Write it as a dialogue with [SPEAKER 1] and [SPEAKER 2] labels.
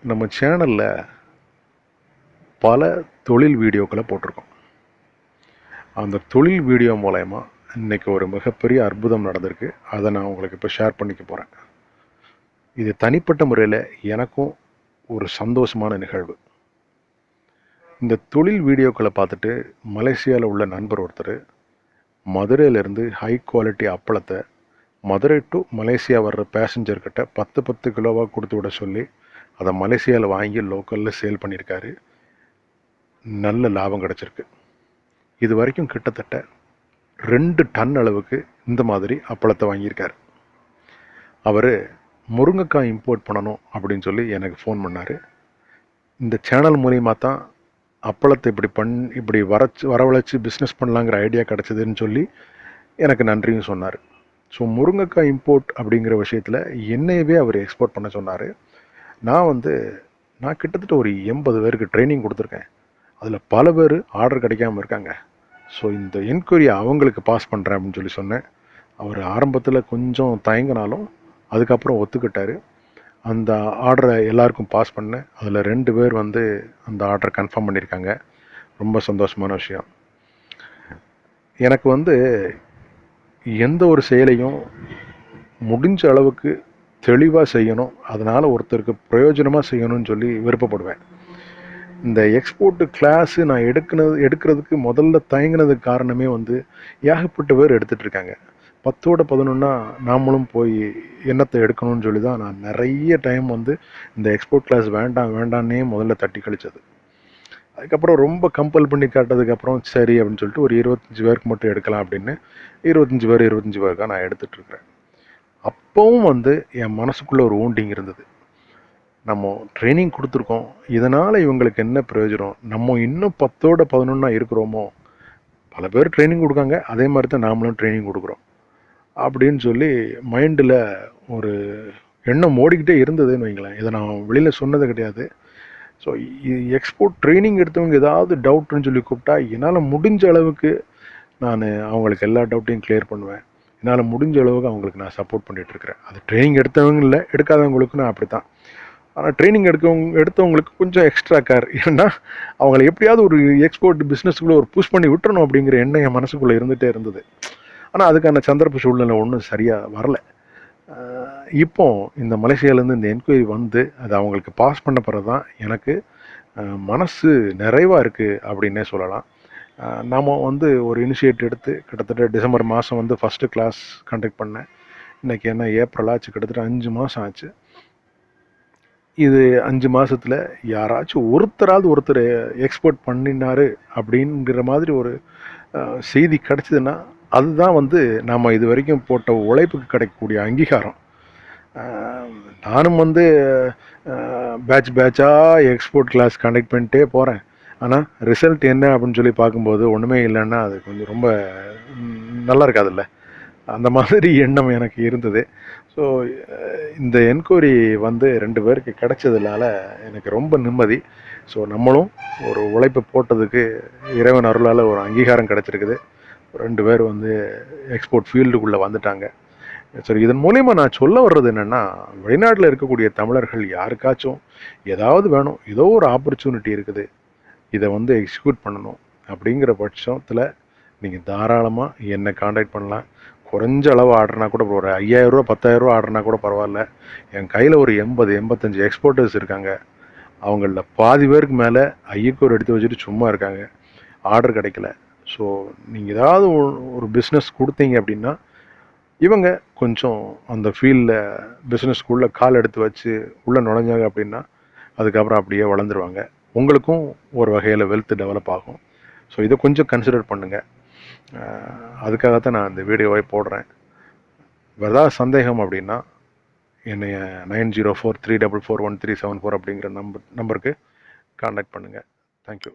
[SPEAKER 1] நம்ம சேனலில் பல தொழில் வீடியோக்களை போட்டிருக்கோம். அந்த தொழில் வீடியோ மூலயமா இன்றைக்கி ஒரு மிகப்பெரிய அற்புதம் நடந்திருக்கு. அதை நான் உங்களுக்கு இப்போ ஷேர் பண்ணிக்க போகிறேன். இது தனிப்பட்ட முறையில் எனக்கும் ஒரு சந்தோஷமான நிகழ்வு. இந்த தொழில் வீடியோக்களை பார்த்துட்டு மலேசியாவில் உள்ள நண்பர் ஒருத்தர் மதுரையிலேருந்து ஹை குவாலிட்டி அப்பளத்தை மதுரை டு மலேசியா வர்ற பேசஞ்சர்கிட்ட 10 கிலோவாக கொடுத்து விட சொல்லி அதை மலேசியாவில் வாங்கி லோக்கலில் சேல் பண்ணியிருக்காரு. நல்ல லாபம் கிடச்சிருக்கு. இது வரைக்கும் கிட்டத்தட்ட 2 டன் அளவுக்கு இந்த மாதிரி அப்பளத்தை வாங்கியிருக்கார். அவர் முருங்கைக்காய் இம்போர்ட் பண்ணணும் அப்படின்னு சொல்லி எனக்கு ஃபோன் பண்ணார். இந்த சேனல் மூலிமா தான் அப்பளத்தை இப்படி வரவழைச்சி பிஸ்னஸ் பண்ணலாங்கிற ஐடியா கிடச்சிதுன்னு சொல்லி எனக்கு நன்றியும் சொன்னார். ஸோ முருங்கைக்காய் இம்போர்ட் அப்படிங்கிற விஷயத்தில் என்னையவே அவர் எக்ஸ்போர்ட் பண்ண சொன்னார். நான் கிட்டத்தட்ட ஒரு 80 பேருக்கு ட்ரைனிங் கொடுத்துருக்கேன். அதில் பல பேர் ஆர்டர் கிடைக்காமல் இருக்காங்க. ஸோ இந்த என்கொயரியை அவங்களுக்கு பாஸ் பண்ணுறேன் அப்படின்னு சொல்லி சொன்னேன். அவர் ஆரம்பத்தில் கொஞ்சம் தயங்கினாலும் அதுக்கப்புறம் ஒத்துக்கிட்டார். அந்த ஆர்டரை எல்லாருக்கும் பாஸ் பண்ணேன். அதில் 2 பேர் அந்த ஆர்டரை கன்ஃபார்ம் பண்ணியிருக்காங்க. ரொம்ப சந்தோஷமான விஷயம். எனக்கு எந்த ஒரு செயலையும் முடிஞ்ச அளவுக்கு தெளிவாக செய்யணும், அதனால் ஒருத்தருக்கு பிரயோஜனமாக செய்யணும்னு சொல்லி விருப்பப்படுவேன். இந்த எக்ஸ்போர்ட்டு கிளாஸு நான் எடுக்கிறதுக்கு முதல்ல தயங்கினதுக்கு காரணமே ஏகப்பட்ட பேர் எடுத்துகிட்ருக்காங்க. 10ஓட 11 நாமளும் போய் எண்ணத்தை எடுக்கணும்னு சொல்லி தான் நான் நிறைய டைம் இந்த எக்ஸ்போர்ட் கிளாஸ் வேண்டான்னே முதல்ல தட்டி கழிச்சது. அதுக்கப்புறம் ரொம்ப கம்பல் பண்ணி காட்டதுக்கப்புறம் சரி அப்படின்னு சொல்லிட்டு ஒரு 25 பேருக்கு மட்டும் எடுக்கலாம் அப்படின்னு 25 பேருக்காக நான் எடுத்துகிட்ருக்கிறேன். அப்போவும் என் மனசுக்குள்ளே ஒரு ஊண்டிங் இருந்தது. நம்ம ட்ரைனிங் கொடுத்துருக்கோம், இதனால் இவங்களுக்கு என்ன பிரயோஜனம், நம்ம இன்னும் 10ஓட 11 இருக்கிறோமோ, பல பேர் ட்ரைனிங் கொடுக்காங்க, அதே மாதிரி தான் நாமளும் ட்ரைனிங் கொடுக்குறோம் அப்படின்னு சொல்லி மைண்டில் ஒரு எண்ணம் ஓடிக்கிட்டே இருந்ததுன்னு வைங்களேன். இதை நான் வெளியில் சொன்னது கிடையாது. ஸோ எக்ஸ்போர்ட் ட்ரைனிங் எடுத்தவங்க ஏதாவது டவுட்னு சொல்லி கூப்பிட்டா என்னால் முடிஞ்ச அளவுக்கு நான் அவங்களுக்கு எல்லா டவுட்டையும் கிளியர் பண்ணுவேன். என்னால் முடிஞ்ச அளவுக்கு அவங்களுக்கு நான் சப்போர்ட் பண்ணிகிட்ருக்கிறேன். அது ட்ரைனிங் எடுத்தவங்க இல்லை, எடுக்காதவங்களுக்கு நான் அப்படி தான். ஆனால் ட்ரைனிங் எடுத்தவங்களுக்கு கொஞ்சம் எக்ஸ்ட்ரா கேர். ஏன்னா அவங்கள எப்படியாவது ஒரு எக்ஸ்போர்ட் பிஸ்னஸுக்குள்ளே ஒரு புஷ் பண்ணி விட்டுறணும் அப்படிங்கிற எண்ணம் என் மனசுக்குள்ளே இருந்துகிட்டே இருந்தது. ஆனால் அதுக்கான சந்தர்ப்ப சூழ்நிலை ஒன்றும் சரியாக வரலை. இப்போ இந்த மலேசியாவிலேருந்து இந்த என்கொயரி அது அவங்களுக்கு பாஸ் பண்ண பிறகு தான் எனக்கு மனசு நிறைவாக இருக்குது அப்படின்னே சொல்லலாம். நாம் ஒரு இனிஷியேட் எடுத்து கிட்டத்தட்ட டிசம்பர் மாதம் ஃபஸ்ட்டு கிளாஸ் கண்டக்ட் பண்ணேன். இன்றைக்கி என்ன ஏப்ரல் ஆச்சு, கிட்டத்தட்ட 5 மாதம் ஆச்சு. இது 5 மாதத்தில் யாராச்சும் ஒருத்தர் எக்ஸ்போர்ட் பண்ணினார் அப்படிங்கிற மாதிரி ஒரு செய்தி கிடச்சிதுன்னா அதுதான் நாம் இது வரைக்கும் போட்ட உழைப்புக்கு கிடைக்கக்கூடிய அங்கீகாரம். நானும் பேட்சாக எக்ஸ்போர்ட் கிளாஸ் கண்டக்ட் பண்ணிட்டே போகிறேன். ஆனால் ரிசல்ட் என்ன அப்படின்னு சொல்லி பார்க்கும்போது ஒன்றுமே இல்லைன்னா அது கொஞ்சம் ரொம்ப நல்லா இருக்காதுல்ல. அந்த மாதிரி எண்ணம் எனக்கு இருந்தது. ஸோ இந்த என்கொயரி 2 பேருக்கு கிடைச்சதுனால எனக்கு ரொம்ப நிம்மதி. ஸோ நம்மளும் ஒரு உழைப்பு போட்டதுக்கு இறைவன் அருளால் ஒரு அங்கீகாரம் கிடச்சிருக்குது. 2 பேர் எக்ஸ்போர்ட் ஃபீல்டுக்குள்ளே வந்துட்டாங்க. சரி, இதன் மூலயமா நான் சொல்ல வர்றது என்னென்னா, வெளிநாட்டில் இருக்கக்கூடிய தமிழர்கள் யாருக்காச்சும் ஏதாவது வேணும், ஏதோ ஒரு ஆப்பர்ச்சுனிட்டி இருக்குது, இதை எக்ஸிக்யூட் பண்ணணும் அப்படிங்கிற பட்சத்தில் நீங்கள் தாராளமாக என்னை காண்டாக்ட் பண்ணலாம். குறைஞ்ச அளவு ஆர்டர்னா கூட ஒரு 5000 ரூபா 10,000 ரூபா ஆர்டர்னா கூட பரவாயில்ல. என் கையில் ஒரு 80-85 எக்ஸ்போர்ட்டர்ஸ் இருக்காங்க. அவங்களில் பாதி பேருக்கு மேலே ஐயக்கூர் எடுத்து வச்சுட்டு சும்மா இருக்காங்க, ஆர்டர் கிடைக்கல. ஸோ நீங்கள் ஏதாவது ஒரு பிஸ்னஸ் கொடுத்தீங்க அப்படின்னா இவங்க கொஞ்சம் அந்த ஃபீல்டில் பிஸ்னஸ்க்குள்ளே கால் எடுத்து வச்சு உள்ளே நுழைஞ்சாங்க அப்படின்னா அதுக்கப்புறம் அப்படியே வளர்ந்துருவாங்க. உங்களுக்கும் ஒரு வகையில் வெல்த் டெவலப் ஆகும். ஸோ இதை கொஞ்சம் கன்சிடர் பண்ணுங்கள். அதுக்காகத்தான் நான் இந்த வீடியோவை போடுறேன். வேறு ஏதாவது சந்தேகம் அப்படின்னா என்னைய 9043441374 அப்படிங்கிற நம்பருக்கு கான்டாக்ட் பண்ணுங்கள். தேங்க்யூ.